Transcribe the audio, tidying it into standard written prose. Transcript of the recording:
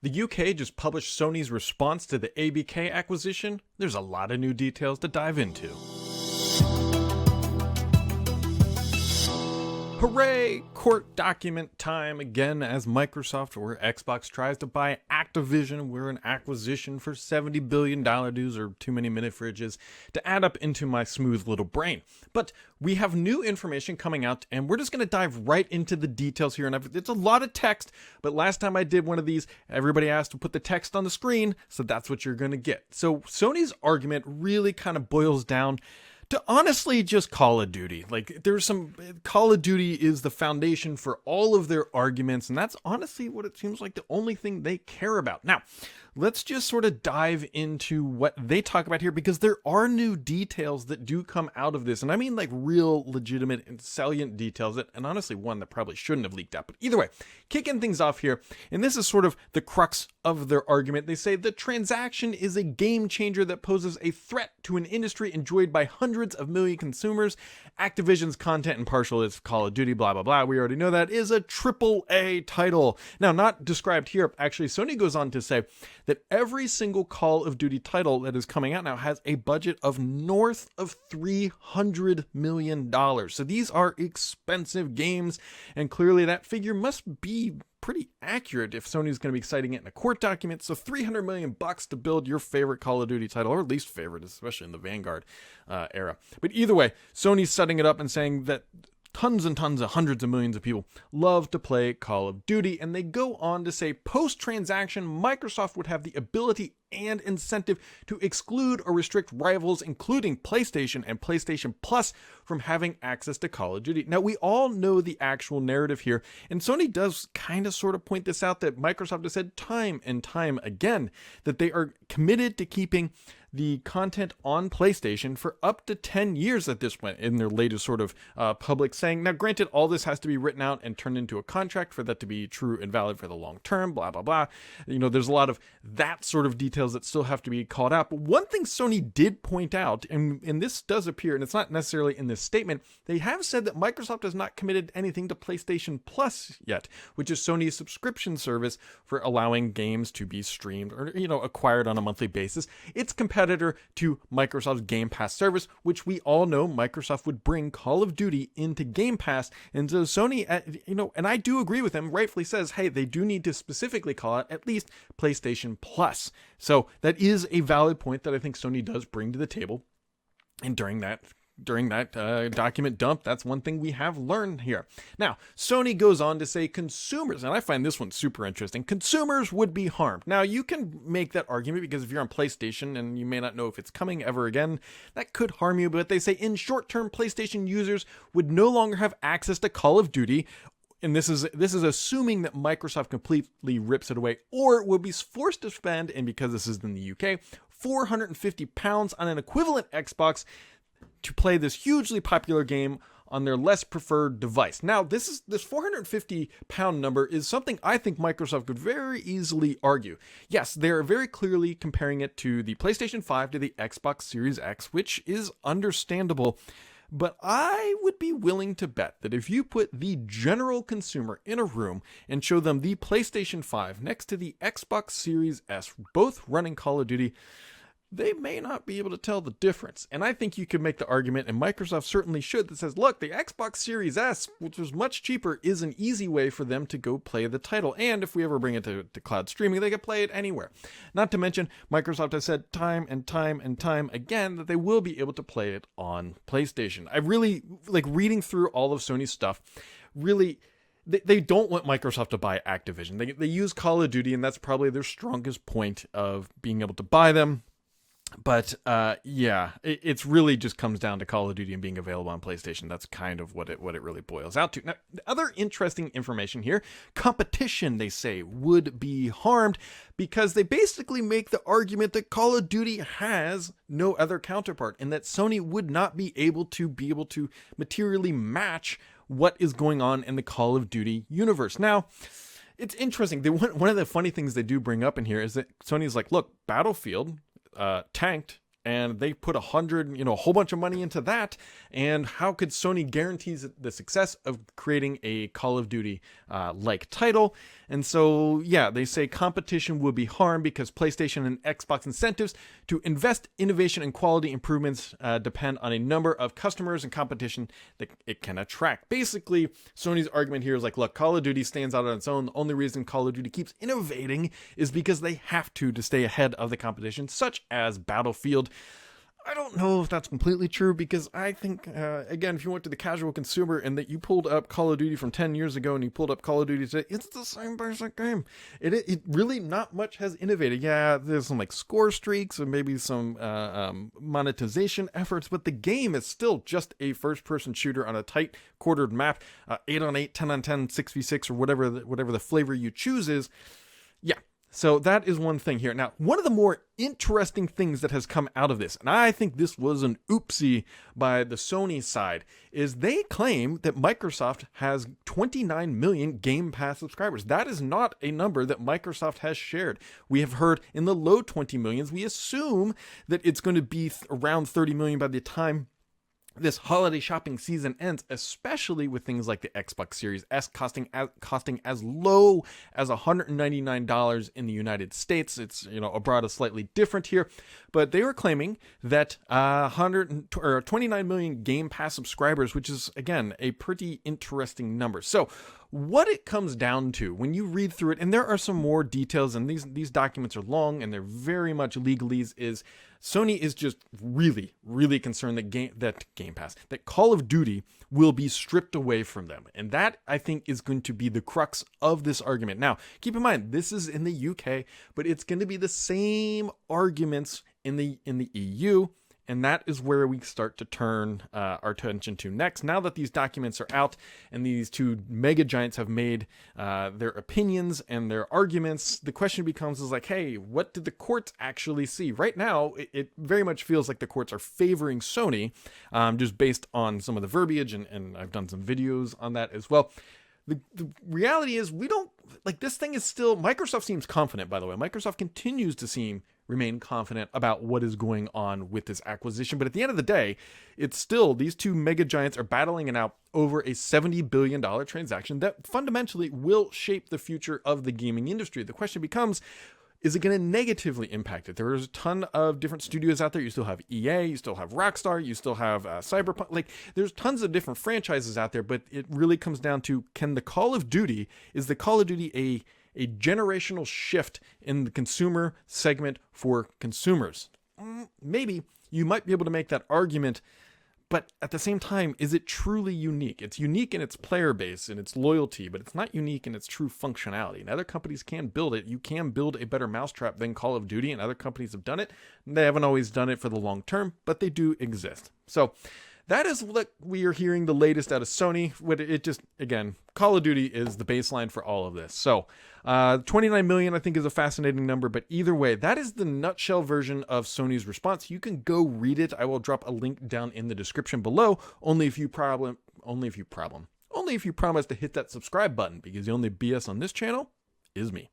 The UK just published Sony's response to the ABK acquisition. There's a lot of new details to dive into. Hooray! Court document time again as Microsoft or Xbox tries to buy Activision. We're an acquisition for $70 billion dues or too many minute fridges to add up into my smooth little brain. But we have new information coming out and we're just going to dive right into the details here. And it's a lot of text, but last time I did one of these, everybody asked to put the text on the screen, so that's what you're going to get. So Sony's argument really kind of boils down to honestly just Call of Duty. Like, there's some Call of Duty is the foundation for all of their arguments, and that's honestly what it seems like the only thing they care about. Now, let's just sort of dive into what they talk about here, because there are new details that do come out of this, and I mean like real legitimate and salient details that, and honestly one that probably shouldn't have leaked out. But either way, kicking things off here, and this is sort of the crux of their argument. They say the transaction is a game changer that poses a threat to an industry enjoyed by hundreds of million consumers. Activision's content and partial is Call of Duty, blah, blah, blah. We already know that is a AAA title. Now, not described here. Actually, Sony goes on to say that every single Call of Duty title that is coming out now has a budget of north of $300 million. So these are expensive games, and clearly that figure must be pretty accurate if Sony's going to be citing it in a court document. So $300 million to build your favorite Call of Duty title, or least favorite, especially in the Vanguard era. But either way, Sony's setting it up and saying that tons and tons of hundreds of millions of people love to play Call of Duty, and they go on to say post-transaction, Microsoft would have the ability and incentive to exclude or restrict rivals, including PlayStation and PlayStation Plus, from having access to Call of Duty. Now, we all know the actual narrative here, and Sony does kind of sort of point this out, that Microsoft has said time and time again that they are committed to keeping the content on PlayStation for up to 10 years at this point in their latest sort of public saying. Now, granted, all this has to be written out and turned into a contract for that to be true and valid for the long term, blah, blah, blah. You know, there's a lot of that sort of details that still have to be called out. But one thing Sony did point out, and this does appear, and it's not necessarily in this statement, they have said that Microsoft has not committed anything to PlayStation Plus yet, which is Sony's subscription service for allowing games to be streamed or, you know, acquired on a monthly basis. It's competitor to Microsoft's Game Pass service, which we all know Microsoft would bring Call of Duty into Game Pass. And so Sony, you know, and I do agree with him, rightfully says, hey, they do need to specifically call it at least PlayStation Plus. So that is a valid point that I think Sony does bring to the table. And during that document dump, that's one thing we have learned here. Now, Sony goes on to say consumers, and I find this one super interesting, consumers would be harmed. Now, you can make that argument because if you're on PlayStation and you may not know if it's coming ever again, that could harm you. But they say in short term, PlayStation users would no longer have access to Call of Duty. And this is assuming that Microsoft completely rips it away, or will be forced to spend, and because this is in the UK, £450 on an equivalent Xbox to play this hugely popular game on their less preferred device. Now, this £450 number is something I think Microsoft could very easily argue. Yes, they're very clearly comparing it to the PlayStation 5 to the Xbox Series X, which is understandable. But I would be willing to bet that if you put the general consumer in a room and show them the PlayStation 5 next to the Xbox Series S, both running Call of Duty, they may not be able to tell the difference. And I think you could make the argument, and Microsoft certainly should, that says, look, the Xbox Series S, which was much cheaper, is an easy way for them to go play the title. And if we ever bring it to cloud streaming, they can play it anywhere. Not to mention, Microsoft has said time and time and time again that they will be able to play it on PlayStation. I really, like reading through all of Sony's stuff, really, they don't want Microsoft to buy Activision. They use Call of Duty, and that's probably their strongest point of being able to buy them. But yeah, it's really just comes down to Call of Duty and being available on PlayStation. That's kind of what it really boils out to. Now, other interesting information here, competition, they say, would be harmed because they basically make the argument that Call of Duty has no other counterpart and that Sony would not be able to materially match what is going on in the Call of Duty universe. Now, it's interesting. One of the funny things they do bring up in here is that Sony's like, look, Battlefield tanked and they put a whole bunch of money into that. And how could Sony guarantee the success of creating a Call of Duty like title? And so, yeah, they say competition would be harmed because PlayStation and Xbox incentives to invest innovation and quality improvements depend on a number of customers and competition that it can attract. Basically, Sony's argument here is like, look, Call of Duty stands out on its own. The only reason Call of Duty keeps innovating is because they have to stay ahead of the competition, such as Battlefield. I don't know if that's completely true, because I think, again, if you went to the casual consumer and that you pulled up Call of Duty from 10 years ago and you pulled up Call of Duty today, it's the same basic game. It really not much has innovated. Yeah, there's some like score streaks and maybe some monetization efforts, but the game is still just a first-person shooter on a tight quartered map, 8-on-8, 10-on-10, 6v6, or whatever the flavor you choose is. Yeah. So that is one thing here. Now, one of the more interesting things that has come out of this, and I think this was an oopsie by the Sony side, is they claim that Microsoft has 29 million Game Pass subscribers. That is not a number that Microsoft has shared. We have heard in the low 20 millions. We assume that it's going to be around 30 million by the time this holiday shopping season ends, especially with things like the Xbox Series S costing as low as $199 in the United States. It's, abroad is slightly different here, but they were claiming that 29 million Game Pass subscribers, which is again a pretty interesting number. So what it comes down to when you read through it, and there are some more details, and these documents are long and they're very much legalese, is Sony is just really, really concerned that Call of Duty will be stripped away from them. And that, I think, is going to be the crux of this argument. Now, keep in mind, this is in the UK, but it's going to be the same arguments in the EU. And that is where we start to turn our attention to next. Now that these documents are out and these two mega giants have made their opinions and their arguments, the question becomes is like, hey, what did the courts actually see? Right now, it very much feels like the courts are favoring Sony, just based on some of the verbiage, and I've done some videos on that as well. The reality is we don't, like, this thing is still, Microsoft seems confident, by the way. Microsoft continues to remain confident about what is going on with this acquisition. But at the end of the day, it's still, these two mega giants are battling it out over a $70 billion transaction that fundamentally will shape the future of the gaming industry. The question becomes, is it going to negatively impact it? There's a ton of different studios out there. You still have EA, you still have Rockstar, you still have Cyberpunk. Like, there's tons of different franchises out there, but it really comes down to, is the Call of Duty a generational shift in the consumer segment for consumers? Maybe you might be able to make that argument, but at the same time, is it truly unique? It's unique in its player base and its loyalty, but it's not unique in its true functionality. And other companies can build it. You can build a better mousetrap than Call of Duty, and other companies have done it. They haven't always done it for the long term, but they do exist. So that is what we are hearing the latest out of Sony. It just, again, Call of Duty is the baseline for all of this. So 29 million, I think, is a fascinating number. But either way, that is the nutshell version of Sony's response. You can go read it. I will drop a link down in the description below. Only if you promise to hit that subscribe button, because the only BS on this channel is me.